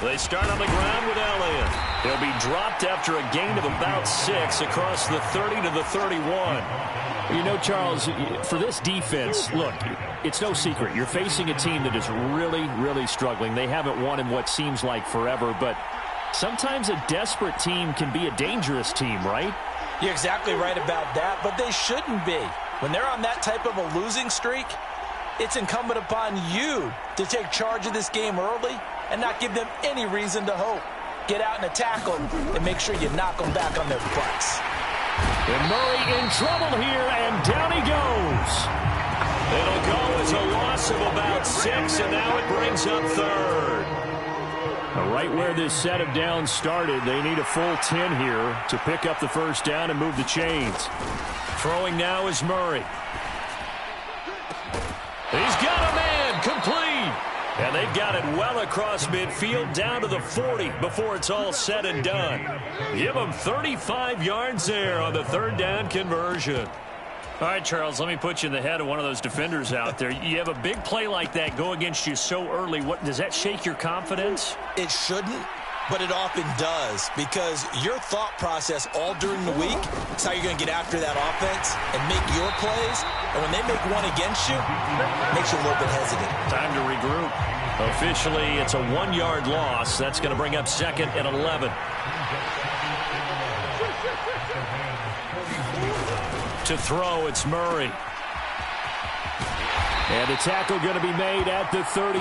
They start on the ground with Elliott. He'll be dropped after a gain of about 6 across the 30 to the 31. You know, Charles, for this defense, look, it's no secret. You're facing a team that is really, really struggling. They haven't won in what seems like forever, but sometimes a desperate team can be a dangerous team, right? You're exactly right about that, but they shouldn't be. When they're on that type of a losing streak, it's incumbent upon you to take charge of this game early and not give them any reason to hope. Get out and attack them and make sure you knock them back on their butts. And Murray in trouble here, and down he goes. It'll go as a loss of about 6, and now it brings up third. Right where this set of downs started, they need a full 10 here to pick up the first down and move the chains. Throwing now is Murray. He's got a man, complete. And they've got it well across midfield down to the 40 before it's all said and done. Give them 35 yards there on the third down conversion. All right, Charles, let me put you in the head of one of those defenders out there. You have a big play like that go against you so early. What does that shake your confidence? It shouldn't, but it often does, because your thought process all during the week is how you're going to get after that offense and make your plays. And when they make one against you, it makes you a little bit hesitant. Time to regroup. Officially, it's a 1-yard loss. That's going to bring up second and 11. To throw, it's Murray. And the tackle going to be made at the 38.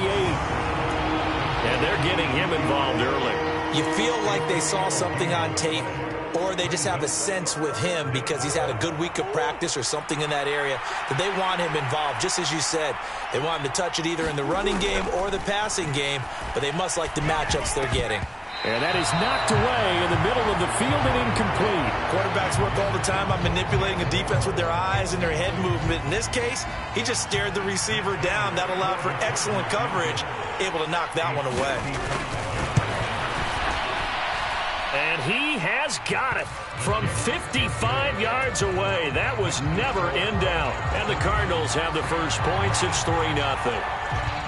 And they're getting him involved early. You feel like they saw something on tape, or they just have a sense with him because he's had a good week of practice or something in that area that they want him involved. Just as you said, they want him to touch it either in the running game or the passing game, but they must like the matchups they're getting. And that is knocked away in the middle of the field and incomplete. Quarterbacks work all the time on manipulating a defense with their eyes and their head movement. In this case, he just stared the receiver down. That allowed for excellent coverage, able to knock that one away. And he has got it from 55 yards away. That was never in doubt. And the Cardinals have the first points. It's 3-0.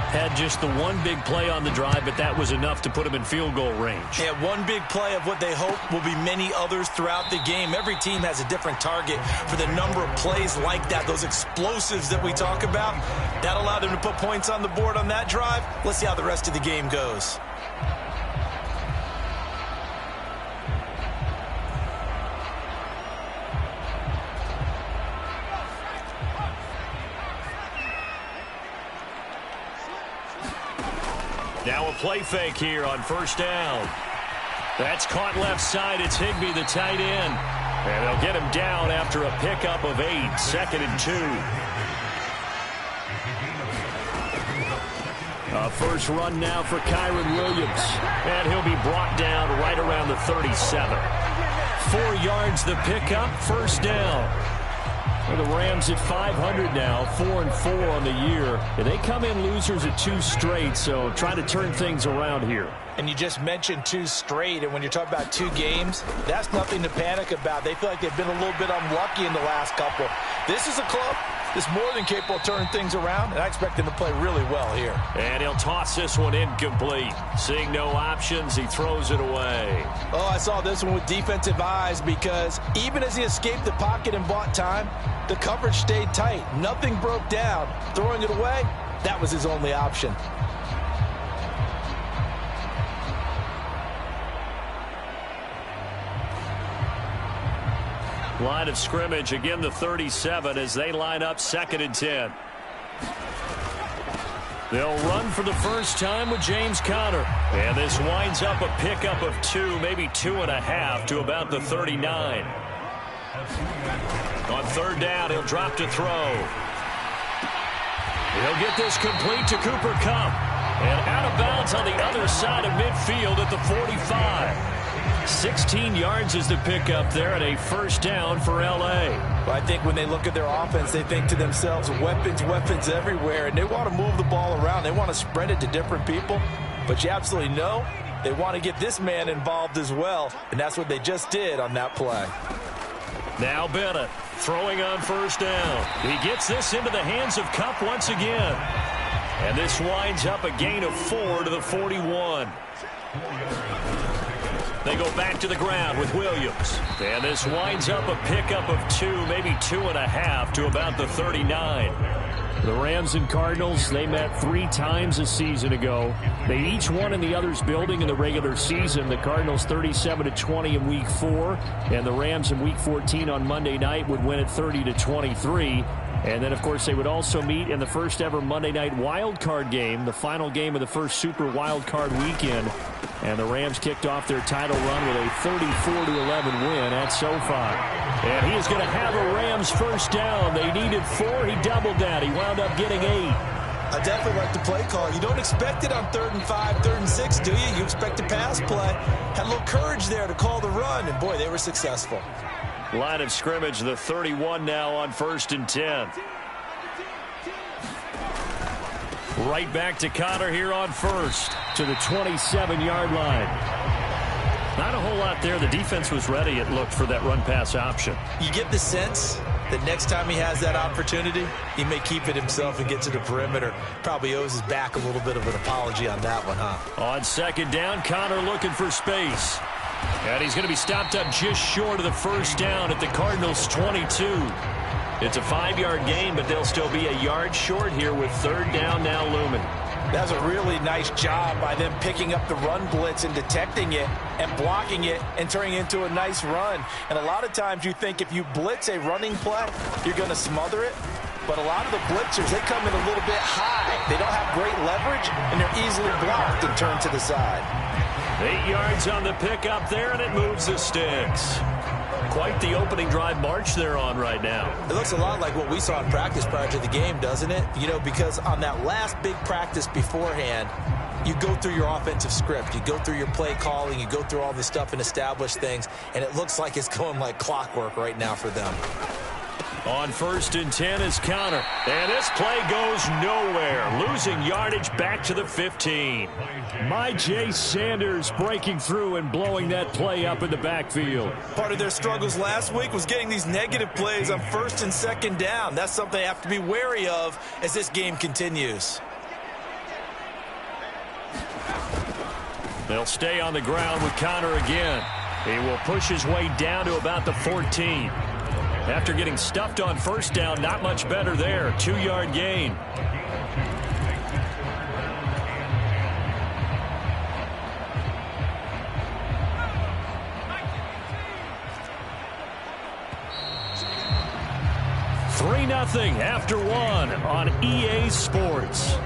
Had just the one big play on the drive, but that was enough to put him in field goal range. Yeah, one big play of what they hope will be many others throughout the game. Every team has a different target for the number of plays like that, those explosives that we talk about. That allowed them to put points on the board on that drive. Let's see how the rest of the game goes. Now a play fake here on first down. That's caught left side. It's Higbee, the tight end. And they'll get him down after a pickup of 8, 2nd and 2. A first run now for Kyron Williams. And he'll be brought down right around the 37. 4 yards the pickup, first down. The Rams at 500 now, 4-4 on the year. And they come in losers at 2 straight, so trying to turn things around here. And you just mentioned 2 straight, and when you're talking about 2 games, that's nothing to panic about. They feel like they've been a little bit unlucky in the last couple. This is a club that's more than capable of turning things around, and I expect them to play really well here. And he'll toss this one incomplete. Seeing no options, he throws it away. Oh, I saw this one with defensive eyes, because even as he escaped the pocket and bought time, the coverage stayed tight. Nothing broke down. Throwing it away, that was his only option. Line of scrimmage, again the 37 as they line up 2nd and 10. They'll run for the first time with James Conner. And this winds up a pickup of 2, maybe 2.5 to about the 39. On third down, he'll drop to throw. He'll get this complete to Cooper Kupp. And out of bounds on the other side of midfield at the 45. 16 yards is the pickup there and a first down for L.A. Well, I think when they look at their offense, they think to themselves, weapons, weapons everywhere. And they want to move the ball around. They want to spread it to different people. But you absolutely know they want to get this man involved as well. And that's what they just did on that play. Now Bennett throwing on first down. He gets this into the hands of Kupp once again. And this winds up a gain of 4 to the 41. They go back to the ground with Williams. And this winds up a pickup of 2, maybe 2.5 to about the 39. The Rams and Cardinals, they met 3 times a season ago. They each won in the other's building in the regular season. The Cardinals 37-20 in Week 4, and the Rams in Week 14 on Monday night would win it 30-23. And then, of course, they would also meet in the first ever Monday night wild card game, the final game of the first Super Wild Card weekend. And the Rams kicked off their title run with a 34-11 win at SoFi. And he is going to have a Rams first down. They needed 4. He doubled that. He wound up getting 8. I definitely like the play call. You don't expect it on 3rd and 5, 3rd and 6, do you? You expect a pass play. Had a little courage there to call the run, and boy, they were successful. Line of scrimmage, the 31 now on 1st and 10. Right back to Connor here on 1st. To the 27-yard line. Not a whole lot there. The defense was ready, it looked, for that run-pass option. You get the sense that next time he has that opportunity, he may keep it himself and get to the perimeter. Probably owes his back a little bit of an apology on that one, huh? On 2nd down, Connor looking for space. And he's going to be stopped up just short of the first down at the Cardinals' 22. It's a 5-yard gain, but they'll still be a yard short here with 3rd down now looming. That's a really nice job by them picking up the run blitz and detecting it and blocking it and turning it into a nice run. And a lot of times you think if you blitz a running play, you're going to smother it. But a lot of the blitzers, they come in a little bit high. They don't have great leverage, and they're easily blocked and turned to the side. 8 yards on the pickup there, and it moves the sticks. Quite the opening drive march they're on right now. It looks a lot like what we saw in practice prior to the game, doesn't it? You know, because on that last big practice beforehand, you go through your offensive script. You go through your play calling. You go through all this stuff and establish things, and it looks like it's going like clockwork right now for them. On 1st and 10 is Connor. And this play goes nowhere. Losing yardage back to the 15. Jay Sanders breaking through and blowing that play up in the backfield. Part of their struggles last week was getting these negative plays on 1st and 2nd down. That's something they have to be wary of as this game continues. They'll stay on the ground with Connor again. He will push his way down to about the 14. After getting stuffed on 1st down, not much better there. 2-yard gain. Nothing after 1 on EA Sports.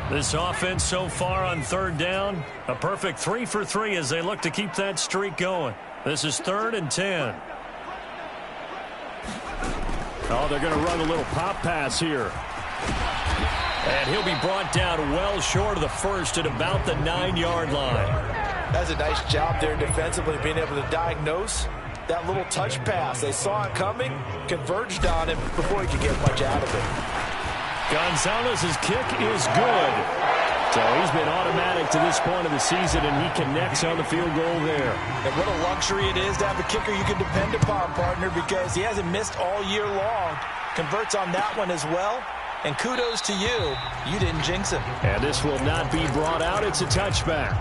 This offense so far on 3rd down, a perfect 3 for 3 as they look to keep that streak going. This is 3rd and 10. Oh, they're going to run a little pop pass here. And he'll be brought down well short of the first at about the 9-yard line. That's a nice job there defensively, being able to diagnose that little touch pass. They saw it coming, converged on him before he could get much out of it. Gonzalez's kick is good. So he's been automatic to this point of the season, and he connects on the field goal there. And what a luxury it is to have a kicker you can depend upon, partner, because he hasn't missed all year long. Converts on that one as well. And kudos to you. You didn't jinx him. And this will not be brought out. It's a touchback.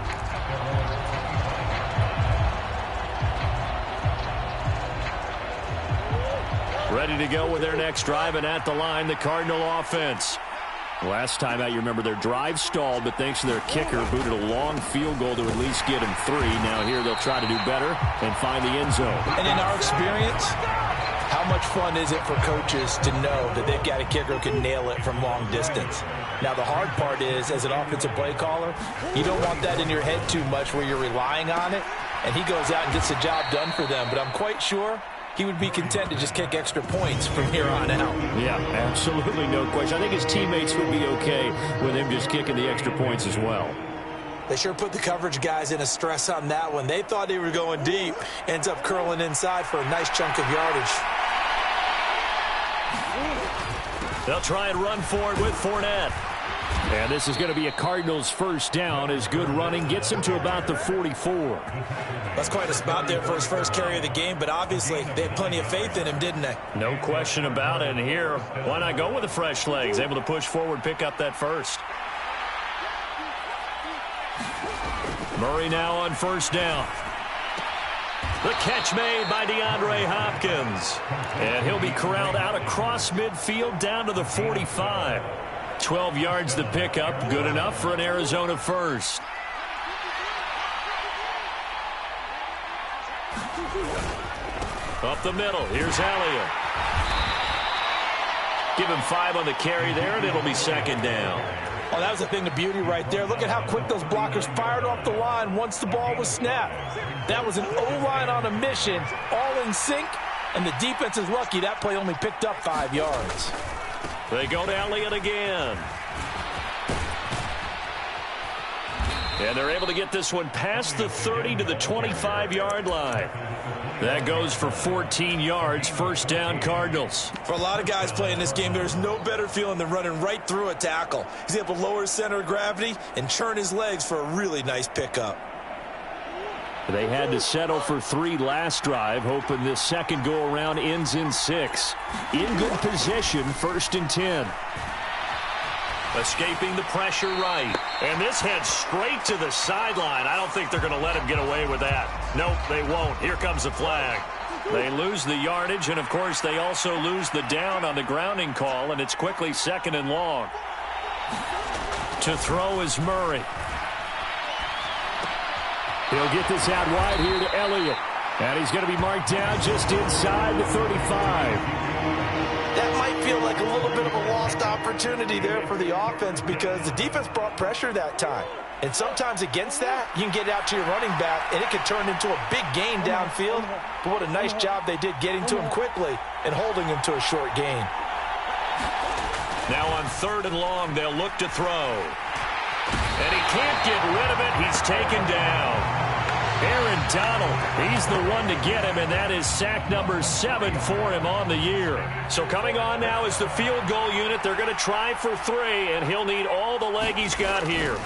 Ready to go with their next drive, and at the line, the Cardinal offense. Last time out, you remember their drive stalled, but thanks to their kicker, booted a long field goal to at least get him 3. Now here they'll try to do better and find the end zone. And in our experience, how much fun is it for coaches to know that they've got a kicker who can nail it from long distance? Now, the hard part is, as an offensive play caller, you don't want that in your head too much where you're relying on it, and he goes out and gets the job done for them. But I'm quite sure he would be content to just kick extra points from here on out. Yeah, absolutely no question. I think his teammates would be okay with him just kicking the extra points as well. They sure put the coverage guys in a stress on that one. They thought they were going deep. Ends up curling inside for a nice chunk of yardage. They'll try and run for it with Fournette. And this is going to be a Cardinals first down as good running gets him to about the 44. That's quite a spot there for his first carry of the game, but obviously they had plenty of faith in him, didn't they? No question about it. And here, why not go with the fresh legs? Able to push forward, pick up that first. Murray now on first down. The catch made by DeAndre Hopkins. And he'll be corralled out across midfield down to the 45. 12 yards to pick up. Good enough for an Arizona first. Up the middle. Here's Elliott. Give him 5 on the carry there, and it'll be second down. Oh, that was a thing of beauty right there. Look at how quick those blockers fired off the line once the ball was snapped. That was an O-line on a mission, all in sync, and the defense is lucky that play only picked up 5 yards. They go to Elliott again. And they're able to get this one past the 30 to the 25-yard line. That goes for 14 yards, first down Cardinals. For a lot of guys playing this game, there's no better feeling than running right through a tackle. He's able to lower his center of gravity and churn his legs for a really nice pickup. They had to settle for 3 last drive, hoping this second go-around ends in 6. In good position, first and 10. Escaping the pressure right. And this heads straight to the sideline. I don't think they're going to let him get away with that. Nope, they won't. Here comes the flag. They lose the yardage, and, of course, they also lose the down on the grounding call, and it's quickly second and long. To throw is Murray. He'll get this out wide here to Elliott. And he's going to be marked down just inside the 35. That might feel like a little bit of a lost opportunity there for the offense because the defense brought pressure that time. And sometimes against that, you can get out to your running back, and it can turn into a big gain downfield. But what a nice job they did getting to him quickly and holding him to a short gain. Now on third and long, they'll look to throw. And he can't get rid of it. He's taken down. Aaron Donald, he's the one to get him, and that is sack number 7 for him on the year. So coming on now is the field goal unit. They're going to try for 3, and he'll need all the leg he's got here.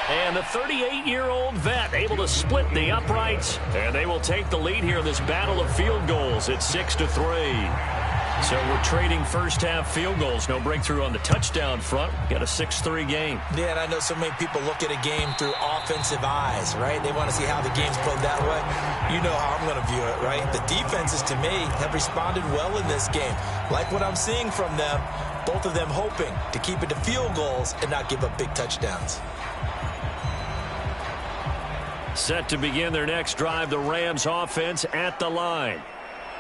And the 38-year-old vet able to split the uprights, and they will take the lead here in this battle of field goals at 6-3. So we're trading first-half field goals. No breakthrough on the touchdown front. Got a 6-3 game. Yeah, and I know so many people look at a game through offensive eyes, right? They want to see how the game's played that way. You know how I'm going to view it, right? The defenses, to me, have responded well in this game. Like what I'm seeing from them, both of them hoping to keep it to field goals and not give up big touchdowns. Set to begin their next drive, the Rams offense at the line.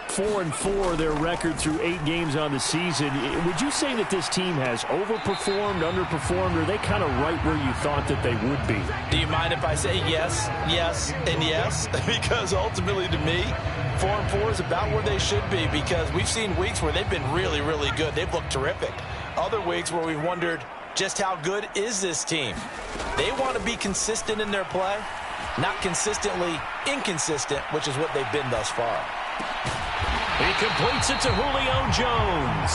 4-4 their record through 8 games on the season. Would you say that this team has overperformed, underperformed, or are they kind of right where you thought that they would be? Do you mind if I say yes, yes, and yes? Because ultimately to me, 4-4 is about where they should be because we've seen weeks where they've been really, really good. They've looked terrific. Other weeks where we've wondered just how good is this team. They want to be consistent in their play, not consistently inconsistent, which is what they've been thus far. He completes it to Julio Jones.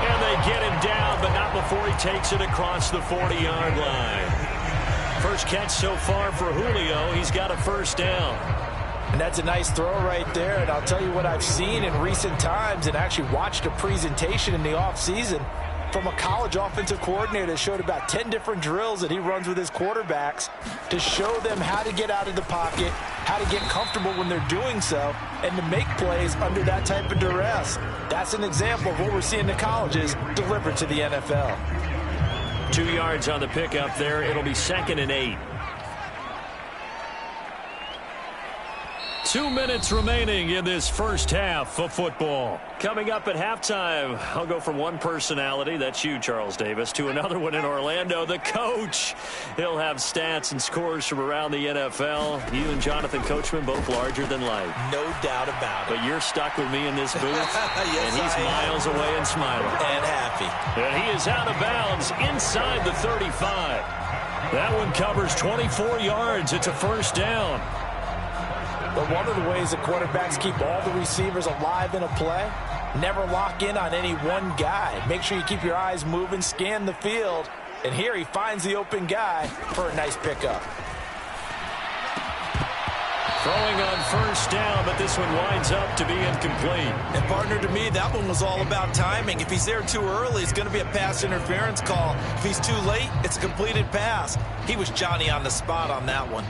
And they get him down, but not before he takes it across the 40-yard line. First catch so far for Julio. He's got a first down. And that's a nice throw right there. And I'll tell you what I've seen in recent times and actually watched a presentation in the offseason from a college offensive coordinator that showed about 10 different drills that he runs with his quarterbacks to show them how to get out of the pocket, how to get comfortable when they're doing so, and to make plays under that type of duress. That's an example of what we're seeing in the colleges delivered to the NFL. 2 yards on the pickup there. It'll be 2nd and 8. 2 minutes remaining in this first half of football. Coming up at halftime, I'll go from one personality, that's you, Charles Davis, to another one in Orlando, the coach. He'll have stats and scores from around the NFL. You and Jonathan Coachman, both larger than life. No doubt about it. But you're stuck with me in this booth, yes, and he's miles away and smiling. And happy. And he is out of bounds inside the 35. That one covers 24 yards. It's a first down. But one of the ways that quarterbacks keep all the receivers alive in a play Never lock in on any one guy. Make sure you keep your eyes moving, scan the field. And here he finds the open guy for a nice pickup. Throwing on first down, but this one winds up to be incomplete. And partner, to me, that one was all about timing. If he's there too early, it's going to be a pass interference call. If he's too late, it's a completed pass. He was Johnny on the spot on that one.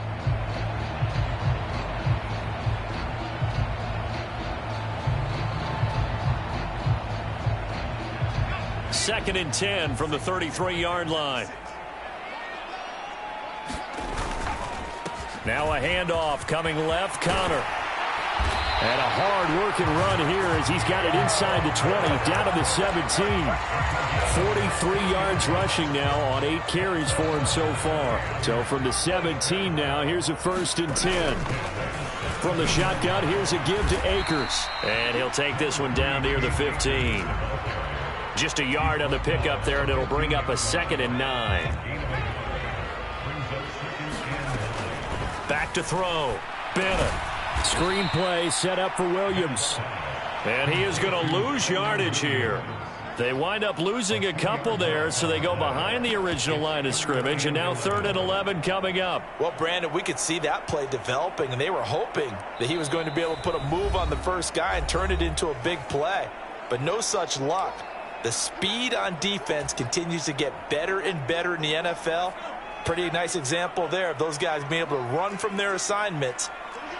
Second and 10 from the 33-yard line. Now a handoff coming left, Connor. And a hard-working run here as he's got it inside the 20, down to the 17. 43 yards rushing now on 8 carries for him so far. So from the 17 now, here's a first and 10. From the shotgun, here's a give to Akers. And he'll take this one down near the 15. Just a yard on the pickup there, and it'll bring up a 2nd and 9. Back to throw. Bennett. Screen play set up for Williams. And he is going to lose yardage here. They wind up losing a couple there, so they go behind the original line of scrimmage, and now 3rd and 11 coming up. Well, Brandon, we could see that play developing, and they were hoping that he was going to be able to put a move on the first guy and turn it into a big play. But no such luck. The speed on defense continues to get better and better in the NFL. Pretty nice example there of those guys being able to run from their assignments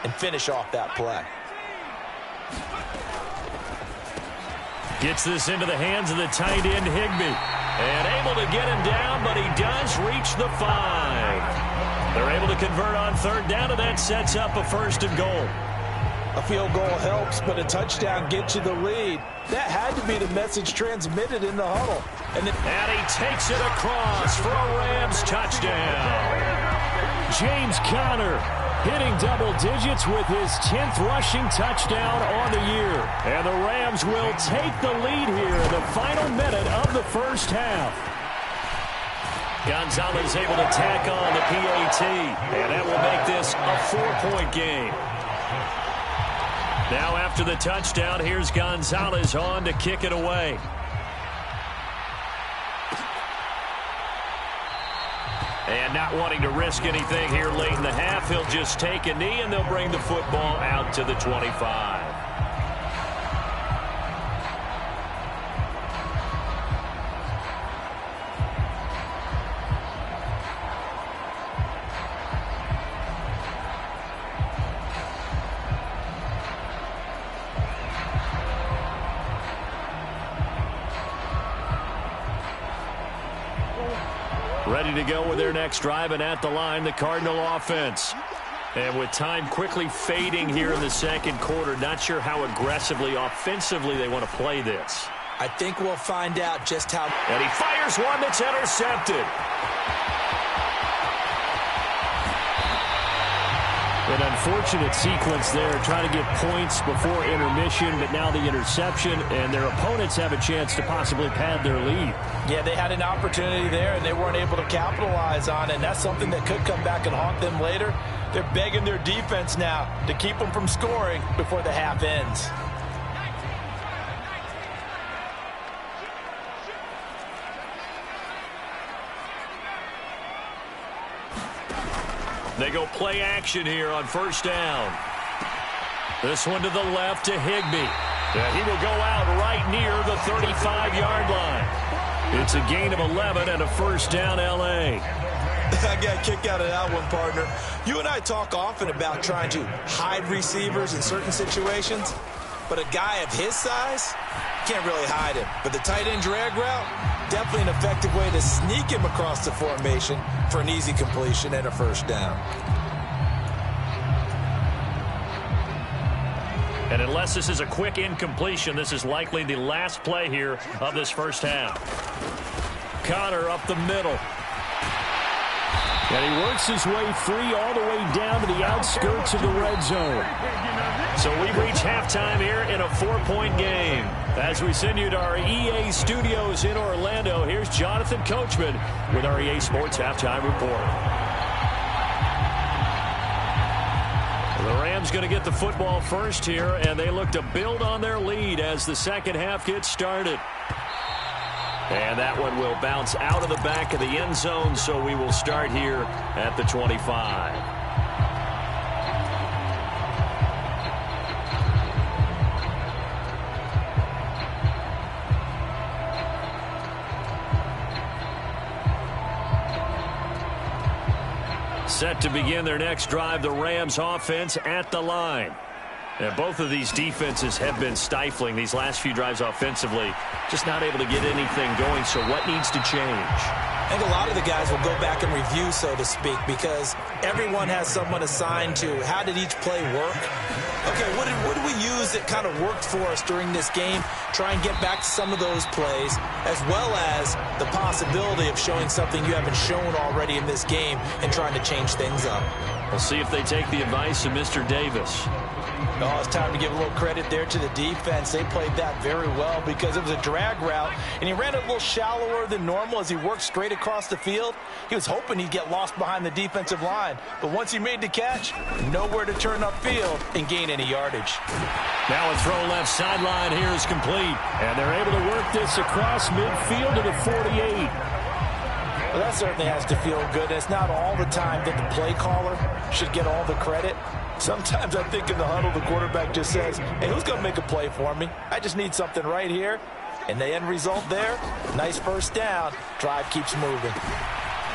and finish off that play. Gets this into the hands of the tight end, Higbee. And able to get him down, but he does reach the 5. They're able to convert on 3rd down, and that sets up a 1st and goal. A field goal helps, but a touchdown gets you the lead. That had to be the message transmitted in the huddle. And he takes it across for a Rams touchdown. James Conner hitting double digits with his 10th rushing touchdown on the year. And the Rams will take the lead here in the final minute of the first half. Gonzalez able to tack on the PAT, and that will make this a 4-point game. Now after the touchdown, here's Gonzalez on to kick it away. And not wanting to risk anything here late in the half, he'll just take a knee, and they'll bring the football out to the 25. Ready to go with their next drive, and at the line, the Cardinal offense. And with time quickly fading here in the second quarter, not sure how aggressively, offensively they want to play this. I think we'll find out just how. And he fires one that's intercepted. An unfortunate sequence there, trying to get points before intermission, but now the interception, and their opponents have a chance to possibly pad their lead. Yeah, they had an opportunity there, and they weren't able to capitalize on it, and that's something that could come back and haunt them later. They're begging their defense now to keep them from scoring before the half ends. They go play action here on first down. This one to the left to Higbee. And he will go out right near the 35-yard line. It's a gain of 11 and a first down, L.A. I got a kick out of that one, partner. You and I talk often about trying to hide receivers in certain situations, but a guy of his size can't really hide him. But the tight end drag route, definitely an effective way to sneak him across the formation for an easy completion and a first down. And unless this is a quick incompletion, this is likely the last play here of this first half. Connor up the middle. And he works his way free all the way down to the outskirts of the red zone. So we reach halftime here in a 4-point game. As we send you to our EA studios in Orlando, here's Jonathan Coachman with our EA Sports Halftime Report. The Rams Rams going to get the football first here, and they look to build on their lead as the second half gets started. And that one will bounce out of the back of the end zone, so we will start here at the 25. Set to begin their next drive, the Rams offense at the line. And both of these defenses have been stifling these last few drives offensively. Just not able to get anything going, so what needs to change? I think a lot of the guys will go back and review, so to speak, because everyone has someone assigned to how did each play work. Okay, what did we use that kind of worked for us during this game? Try and get back to some of those plays, as well as the possibility of showing something you haven't shown already in this game and trying to change things up. We'll see if they take the advice of Mr. Davis. Oh, it's time to give a little credit there to the defense. They played that very well because it was a drag route, and he ran it a little shallower than normal as he worked straight across the field. He was hoping he'd get lost behind the defensive line, but once he made the catch, nowhere to turn upfield and gain any yardage. Now a throw left sideline here is complete, and they're able to work this across midfield to the 48. Well, that certainly has to feel good. It's not all the time that the play caller should get all the credit. Sometimes I think in the huddle, the quarterback just says, hey, who's going to make a play for me? I just need something right here. And the end result there, nice first down. Drive keeps moving.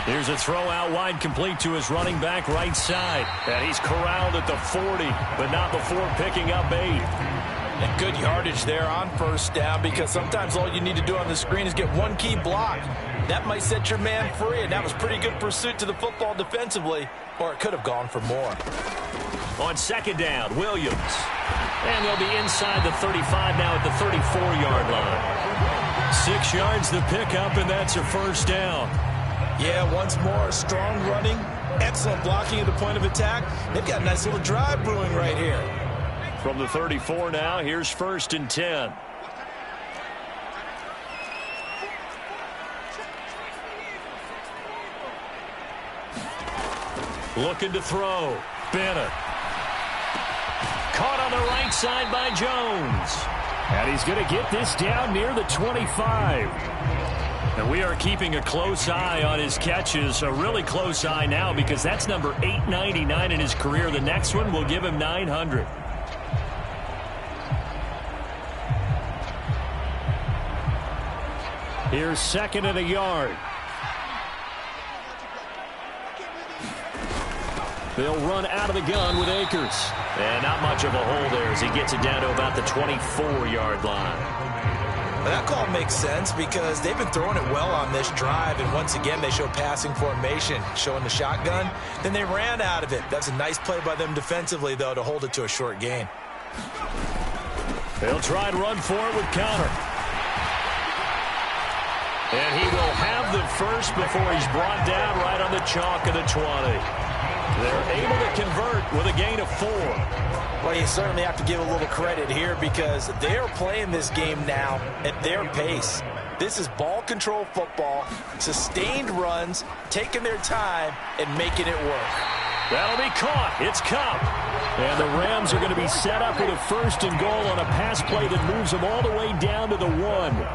Here's a throw out wide, complete to his running back right side. And he's corralled at the 40, but not before picking up 8. And good yardage there on first down, because sometimes all you need to do on the screen is get one key block. That might set your man free, and that was pretty good pursuit to the football defensively, or it could have gone for more. On second down, Williams. And they'll be inside the 35 now at the 34-yard line. 6 yards the pickup, and that's a first down. Yeah, once more, strong running, excellent blocking at the point of attack. They've got a nice little drive brewing right here. From the 34 now, here's 1st and 10. Looking to throw. Bennett. Caught on the right side by Jones. And he's going to get this down near the 25. And we are keeping a close eye on his catches, a really close eye now, because that's number 899 in his career. The next one will give him 900. Here's 2nd and a yard. They'll run out of the gun with Akers. And not much of a hole there as he gets it down to about the 24-yard line. Well, that call makes sense because they've been throwing it well on this drive, and once again they show passing formation, showing the shotgun. Then they ran out of it. That's a nice play by them defensively, though, to hold it to a short gain. They'll try and run for it with Connor. And he will have the first before he's brought down right on the chalk of the 20. They're able to convert with a gain of 4. Well, you certainly have to give a little credit here because they're playing this game now at their pace. This is ball control football, sustained runs, taking their time, and making it work. That'll be caught. It's Cup. And the Rams are going to be set up with a 1st and goal on a pass play that moves them all the way down to the 1.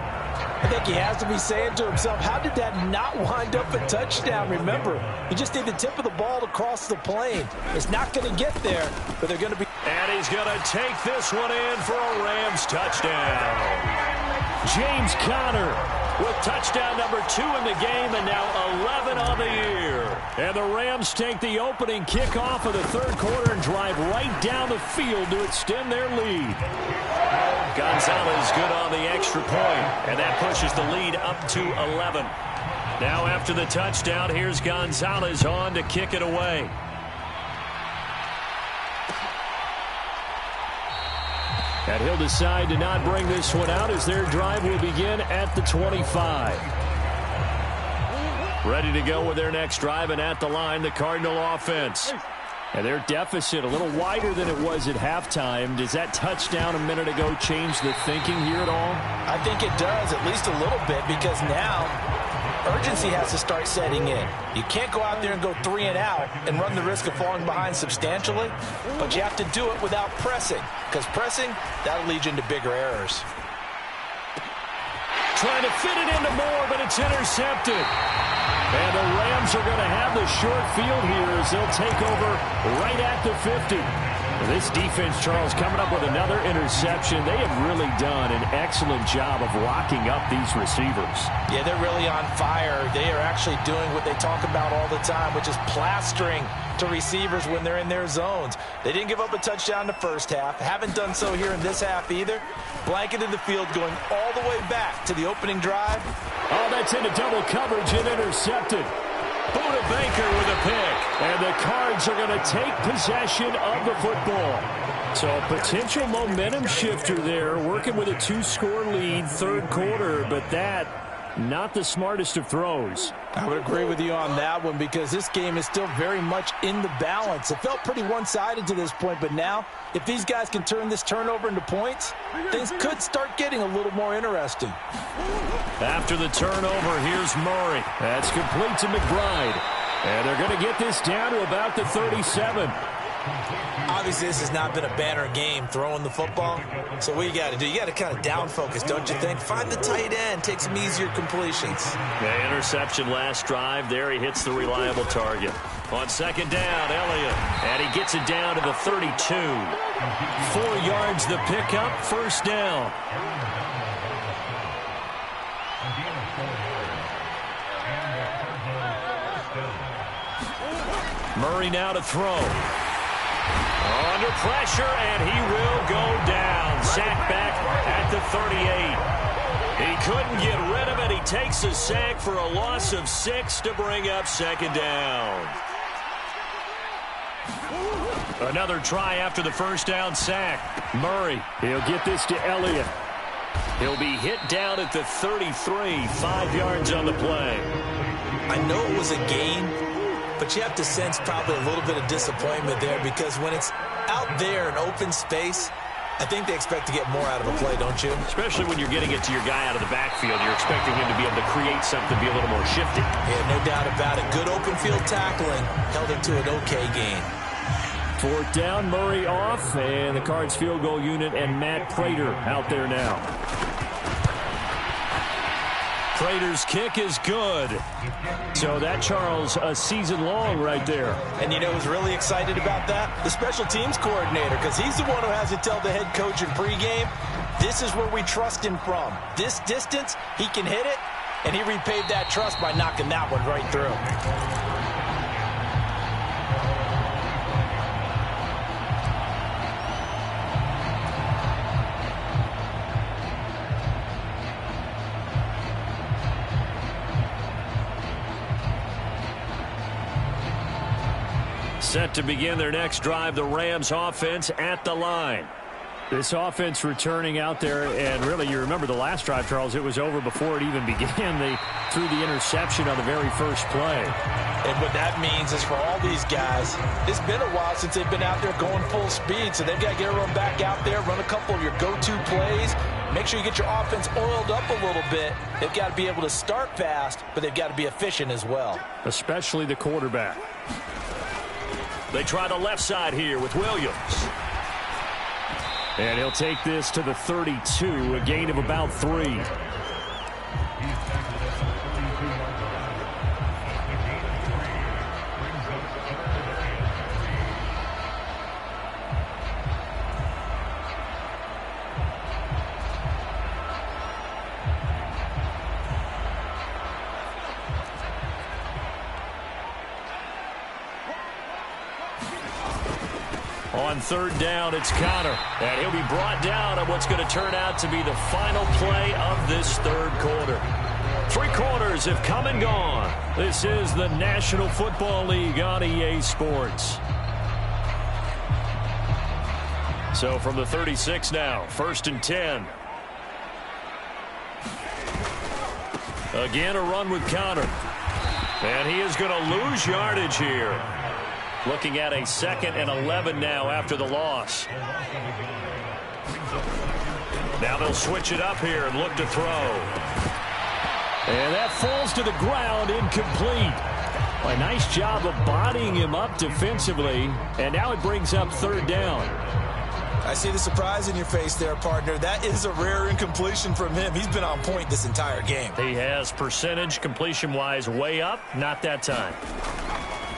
I think he has to be saying to himself, how did that not wind up a touchdown? Remember, he just did the tip of the ball to cross the plane. It's not going to get there, but they're going to be... And he's going to take this one in for a Rams touchdown. James Conner with touchdown number 2 in the game, and now 11 on the year. And the Rams take the opening kickoff of the 3rd quarter and drive right down the field to extend their lead. Gonzalez good on the extra point, and that pushes the lead up to 11. Now after the touchdown, here's Gonzalez on to kick it away. And he'll decide to not bring this one out as their drive will begin at the 25. Ready to go with their next drive, and at the line, the Cardinal offense. And their deficit a little wider than it was at halftime. Does that touchdown a minute ago change the thinking here at all? I think it does, at least a little bit, because now urgency has to start setting in. You can't go out there and go 3 and out and run the risk of falling behind substantially, but you have to do it without pressing, because pressing, that'll lead you into bigger errors. Trying to fit it into Moore, but it's intercepted. And the Rams are going to have the short field here as they'll take over right at the 50. This defense, Charles, coming up with another interception. They have really done an excellent job of locking up these receivers. Yeah, they're really on fire. They are actually doing what they talk about all the time, which is plastering to receivers when they're in their zones. They didn't give up a touchdown in the first half. Haven't done so here in this half either. Blanketed the field going all the way back to the opening drive. Oh, that's into double coverage and intercepted. Buda Baker with a pick. And the Cards are going to take possession of the football. So a potential momentum shifter there, working with a 2-score lead, third quarter, but that not the smartest of throws. I would agree with you on that one because this game is still very much in the balance. It felt pretty one-sided to this point, but now if these guys can turn this turnover into points, things could start getting a little more interesting. After the turnover, here's Murray. That's complete to McBride. And they're going to get this down to about the 37. Obviously, this has not been a banner game throwing the football. So what you got to do, you got to kind of down focus, don't you think? Find the tight end, take some easier completions. The interception last drive. There he hits the reliable target. On second down, Elliott. And he gets it down to the 32. 4 yards the pickup, first down. Murray now to throw. Under pressure, and he will go down. Sack back at the 38. He couldn't get rid of it. He takes a sack for a loss of 6 to bring up second down. Another try after the first down sack. Murray, he'll get this to Elliott. He'll be hit down at the 33, 5 yards on the play. I know it was a gain, but you have to sense probably a little bit of disappointment there because when it's out there in open space, I think they expect to get more out of a play, don't you? Especially when you're getting it to your guy out of the backfield. You're expecting him to be able to create something, be a little more shifty. Yeah, no doubt about it. Good open field tackling held him to an okay gain. Fourth down, Murray off, and the Cards field goal unit and Matt Prater out there now. Prater's kick is good. So that, Charles, a season long right there. And you know who's really excited about that? The special teams coordinator, because he's the one who has to tell the head coach in pregame, this is where we trust him from. This distance, he can hit it, and he repaid that trust by knocking that one right through. Set to begin their next drive, the Rams offense at the line. This offense returning out there, and really, you remember the last drive, Charles, it was over before it even began. They threw the interception on the very first play. And what that means is for all these guys, it's been a while since they've been out there going full speed, so they've got to get everyone back out there, run a couple of your go-to plays, make sure you get your offense oiled up a little bit. They've got to be able to start fast, but they've got to be efficient as well. Especially the quarterback. They try the left side here with Williams. And he'll take this to the 32, a gain of about 3. On third down, it's Connor. And he'll be brought down on what's going to turn out to be the final play of this third quarter. 3 quarters have come and gone. This is the National Football League on EA Sports. So from the 36 now, 1st and 10. Again, a run with Connor. And he is going to lose yardage here. Looking at a 2nd and 11 now after the loss. Now they'll switch it up here and look to throw. And that falls to the ground, incomplete. A nice job of bodying him up defensively, and now it brings up third down. I see the surprise in your face there, partner. That is a rare incompletion from him. He's been on point this entire game. He has percentage completion-wise way up, not that time.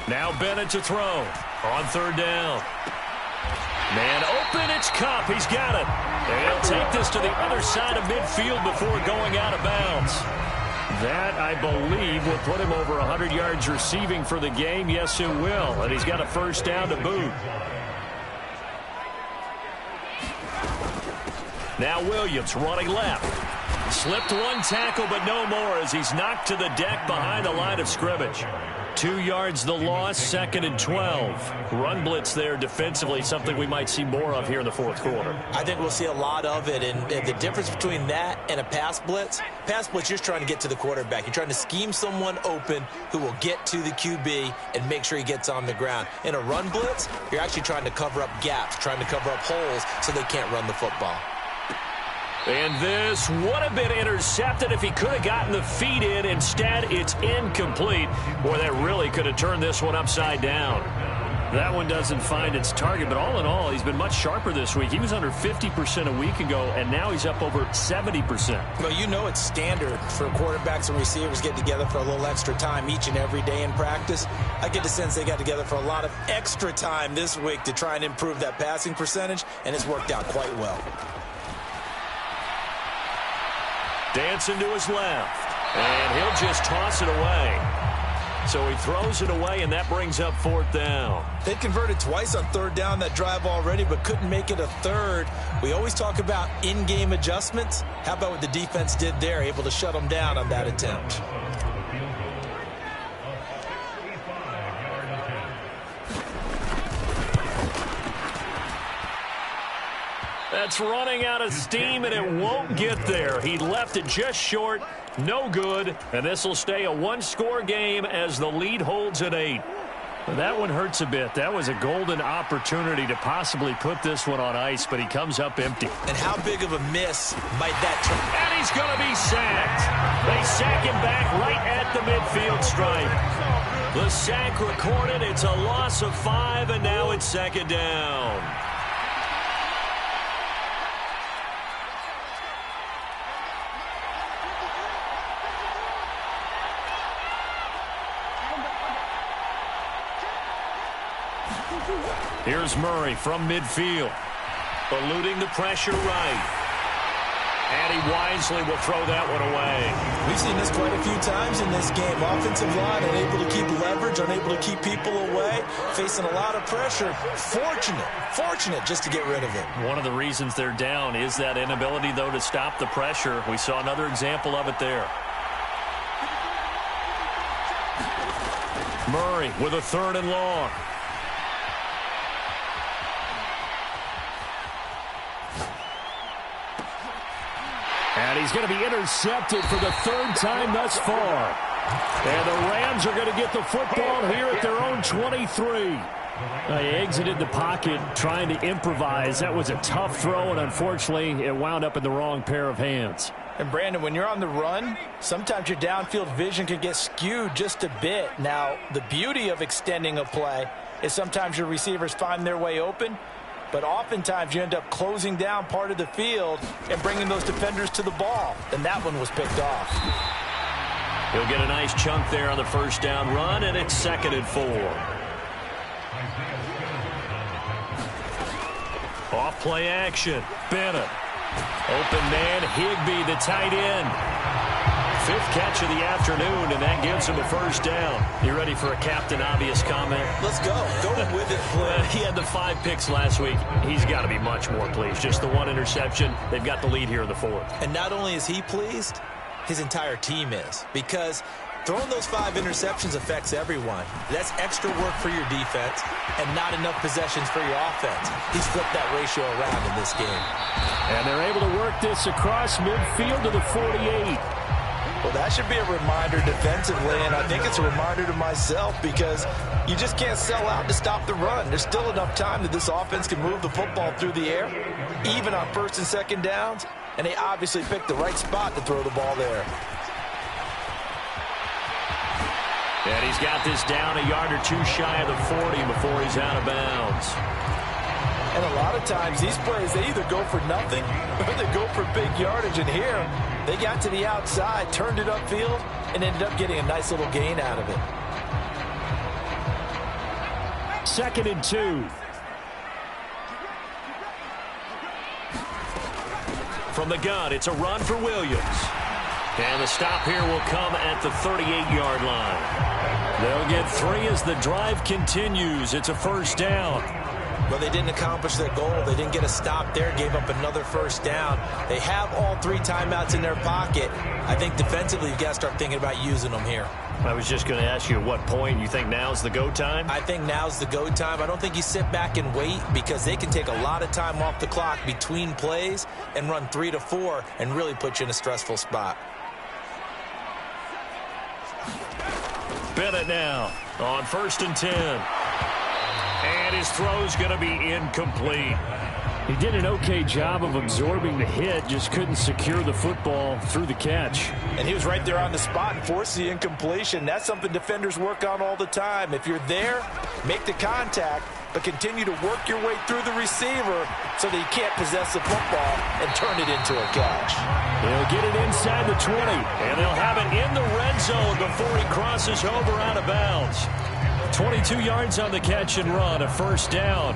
Now Bennett to throw on third down. Man open, it's Cup. He's got it. And he'll take this to the other side of midfield before going out of bounds. That, I believe, will put him over 100 yards receiving for the game. Yes, it will. And he's got a first down to boot. Now Williams running left. Slipped one tackle, but no more as he's knocked to the deck behind the line of scrimmage. 2 yards the loss, 2nd and 12. Run blitz there defensively, something we might see more of here in the fourth quarter. I think we'll see a lot of it, and the difference between that and a pass blitz, you're just trying to get to the quarterback. You're trying to scheme someone open who will get to the QB and make sure he gets on the ground. In a run blitz, you're actually trying to cover up gaps, trying to cover up holes so they can't run the football. And this would have been intercepted if he could have gotten the feet in. Instead, it's incomplete. Boy, that really could have turned this one upside down. That one doesn't find its target, but all in all, he's been much sharper this week. He was under 50% a week ago, and now he's up over 70%. Well, you know it's standard for quarterbacks and receivers get together for a little extra time each and every day in practice. I get the sense they got together for a lot of extra time this week to try and improve that passing percentage, and it's worked out quite well. Dancing to his left, and he'll just toss it away. So he throws it away, and that brings up fourth down. They converted twice on third down that drive already, but couldn't make it a third. We always talk about in-game adjustments. How about what the defense did there, able to shut them down on that attempt? That's running out of steam, and it won't get there. He left it just short, no good, and this will stay a one-score game as the lead holds at 8. That one hurts a bit. That was a golden opportunity to possibly put this one on ice, but he comes up empty. And how big of a miss might that turn? And he's going to be sacked. They sack him back right at the midfield stripe. The sack recorded. It's a loss of 5, and now it's second down. Here's Murray from midfield, eluding the pressure right. And he wisely will throw that one away. We've seen this quite a few times in this game. Offensive line unable to keep leverage, unable to keep people away, facing a lot of pressure. Fortunate just to get rid of it. One of the reasons they're down is that inability, though, to stop the pressure. We saw another example of it there. Murray with a 3rd and long. And he's going to be intercepted for the 3rd time thus far. And the Rams are going to get the football here at their own 23. They exited the pocket trying to improvise. That was a tough throw, and unfortunately, it wound up in the wrong pair of hands. And, Brandon, when you're on the run, sometimes your downfield vision can get skewed just a bit. Now, the beauty of extending a play is sometimes your receivers find their way open, but oftentimes you end up closing down part of the field and bringing those defenders to the ball. And that one was picked off. He'll get a nice chunk there on the first down run, and it's 2nd and 4. Off play action. Bennett. Open man, Higbee, the tight end. 5th catch of the afternoon, and that gives him a first down. You ready for a Captain Obvious comment? Let's go. Go with it, please. He had the 5 picks last week. He's got to be much more pleased. Just the 1 interception. They've got the lead here in the 4th. And not only is he pleased, his entire team is. Because throwing those 5 interceptions affects everyone. That's extra work for your defense and not enough possessions for your offense. He's flipped that ratio around in this game. And they're able to work this across midfield to the 48. Well, that should be a reminder defensively, and I think it's a reminder to myself because you just can't sell out to stop the run. There's still enough time that this offense can move the football through the air, even on 1st and 2nd downs, and they obviously picked the right spot to throw the ball there. And he's got this down a yard or two shy of the 40 before he's out of bounds. And a lot of times, these plays, they either go for nothing or they go for big yardage. And here, they got to the outside, turned it upfield, and ended up getting a nice little gain out of it. 2nd and 2. From the gun, it's a run for Williams. And the stop here will come at the 38-yard line. They'll get 3 as the drive continues. It's a first down. Well, they didn't accomplish their goal. They didn't get a stop there, gave up another first down. They have all 3 timeouts in their pocket. I think defensively you've got to start thinking about using them here. I was just going to ask you at what point you think now's the go time? I think now's the go time. I don't think you sit back and wait because they can take a lot of time off the clock between plays and run 3 to 4 and really put you in a stressful spot. Bennett now on 1st and 10. And his throw's going to be incomplete. He did an okay job of absorbing the hit, just couldn't secure the football through the catch. And he was right there on the spot and forced the incompletion. That's something defenders work on all the time. If you're there, make the contact, but continue to work your way through the receiver so that he can't possess the football and turn it into a catch. He'll get it inside the 20, and they'll have it in the red zone before he crosses over out of bounds. 22 yards on the catch and run, a first down.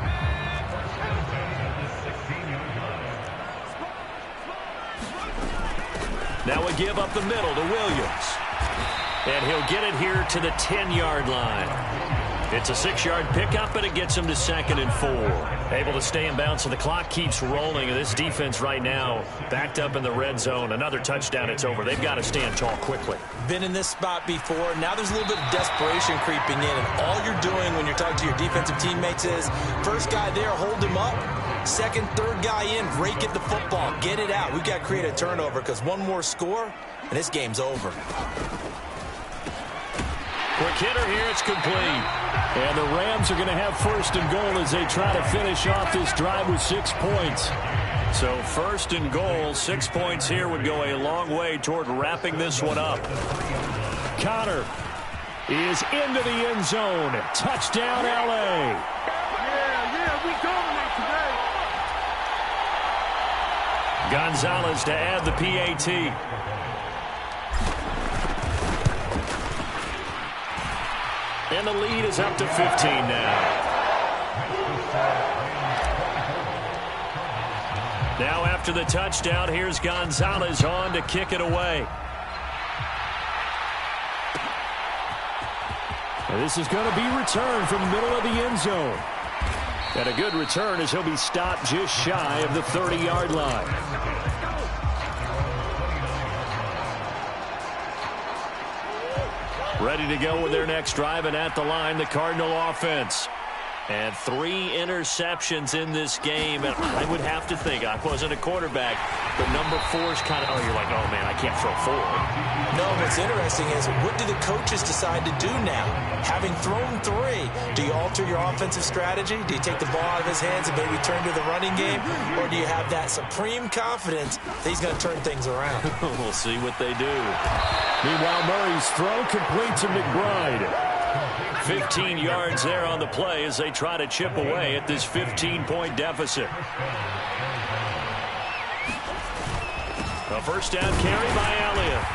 Now we give up the middle to Williams. And he'll get it here to the 10-yard line. It's a 6-yard pickup, and it gets him to 2nd and 4. Able to stay in bounds, so the clock keeps rolling. And this defense right now backed up in the red zone. Another touchdown, it's over. They've got to stand tall quickly. Been in this spot before. Now there's a little bit of desperation creeping in. And all you're doing when you're talking to your defensive teammates is, first guy there, hold him up. Second, third guy in, rake at the football. Get it out. We've got to create a turnover because one more score, and this game's over. Quick hitter here, it's complete. And the Rams are going to have 1st and goal as they try to finish off this drive with 6 points. So 1st and goal, 6 points here would go a long way toward wrapping this one up. Connor is into the end zone. Touchdown, L.A. We dominate today. Gonzalez to add the PAT. And the lead is up to 15 now. Now after the touchdown, here's Gonzalez on to kick it away. And this is going to be returned from the middle of the end zone. And a good return as he'll be stopped just shy of the 30-yard line. Ready to go with their next drive, and at the line, the Cardinal offense. And 3 interceptions in this game, and I would have to think, I wasn't a quarterback, but number 4 is kind of, you're like, oh man, I can't throw 4. No, what's interesting is, what do the coaches decide to do now? Having thrown 3, do you alter your offensive strategy? Do you take the ball out of his hands and maybe turn to the running game? Or do you have that supreme confidence that he's going to turn things around? We'll see what they do. Meanwhile, Murray's throw complete to McBride. 15 yards there on the play as they try to chip away at this 15-point deficit. A first down carry by Elliott.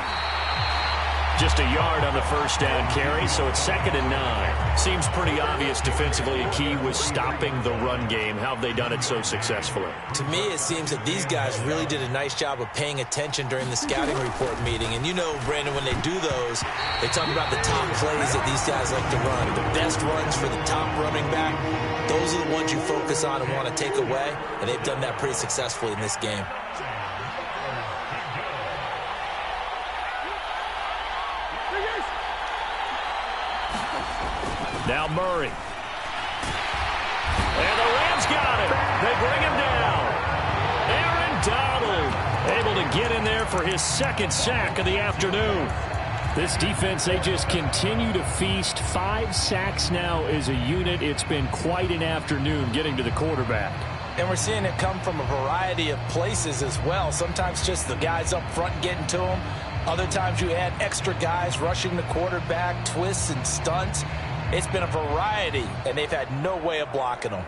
Just a yard on the first down carry, so it's 2nd and 9. Seems pretty obvious defensively a key was stopping the run game. How have they done it so successfully? To me, it seems that these guys really did a nice job of paying attention during the scouting report meeting. And you know, Brandon, when they do those, they talk about the top plays that these guys like to run. The best runs for the top running back, those are the ones you focus on and want to take away. And they've done that pretty successfully in this game. Now Murray. And the Rams got him. They bring him down. Aaron Donald able to get in there for his 2nd sack of the afternoon. This defense, they just continue to feast. 5 sacks now as a unit. It's been quite an afternoon getting to the quarterback. And we're seeing it come from a variety of places as well. Sometimes just the guys up front getting to him. Other times you add extra guys rushing the quarterback, twists and stunts. It's been a variety, and they've had no way of blocking them.